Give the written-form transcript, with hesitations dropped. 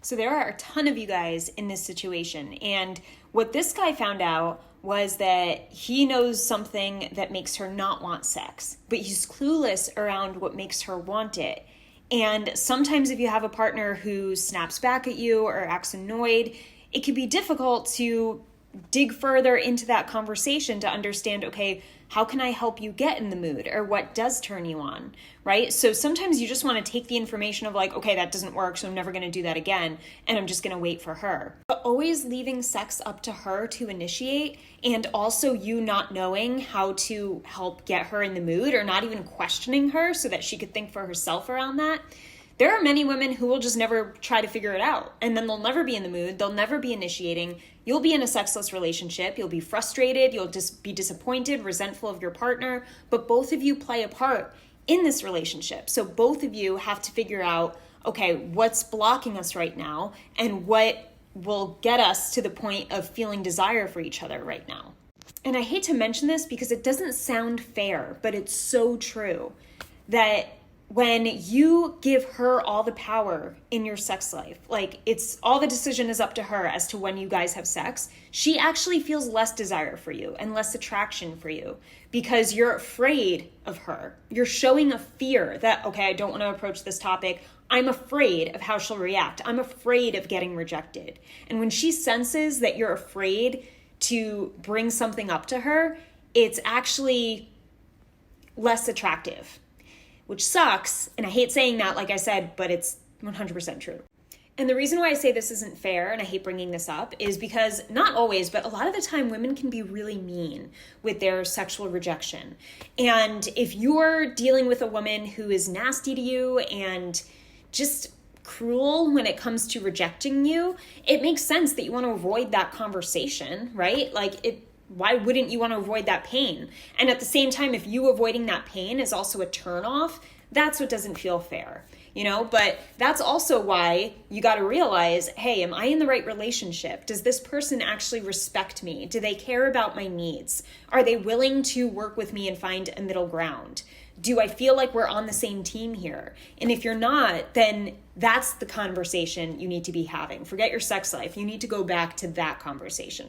So there are a ton of you guys in this situation. And what this guy found out was that he knows something that makes her not want sex, but he's clueless around what makes her want it. And sometimes if you have a partner who snaps back at you or acts annoyed, it can be difficult to dig further into that conversation to understand, okay, how can I help you get in the mood, or what does turn you on, right? So sometimes you just want to take the information of like, okay, that doesn't work, so I'm never going to do that again, and I'm just going to wait for her. But always leaving sex up to her to initiate, and also you not knowing how to help get her in the mood, or not even questioning her so that she could think for herself around that. There are many women who will just never try to figure it out, and then they'll never be in the mood, they'll never be initiating. You'll be in a sexless relationship, you'll be frustrated, you'll just be disappointed, resentful of your partner, but both of you play a part in this relationship. So both of you have to figure out, okay, what's blocking us right now, and what will get us to the point of feeling desire for each other right now. And I hate to mention this because it doesn't sound fair, but it's so true that when you give her all the power in your sex life, like it's all the decision is up to her as to when you guys have sex, she actually feels less desire for you and less attraction for you because you're afraid of her. You're showing a fear that, okay, I don't want to approach this topic. I'm afraid of how she'll react. I'm afraid of getting rejected. And when she senses that you're afraid to bring something up to her, it's actually less attractive, which sucks. And I hate saying that, like I said, but it's 100% true. And the reason why I say this isn't fair, and I hate bringing this up, is because not always, but a lot of the time women can be really mean with their sexual rejection. And if you're dealing with a woman who is nasty to you and just cruel when it comes to rejecting you, it makes sense that you want to avoid that conversation, right? Why wouldn't you want to avoid that pain? And at the same time, if you avoiding that pain is also a turnoff, that's what doesn't feel fair, But that's also why you got to realize, hey, am I in the right relationship? Does this person actually respect me? Do they care about my needs? Are they willing to work with me and find a middle ground? Do I feel like we're on the same team here? And if you're not, then that's the conversation you need to be having. Forget your sex life. You need to go back to that conversation.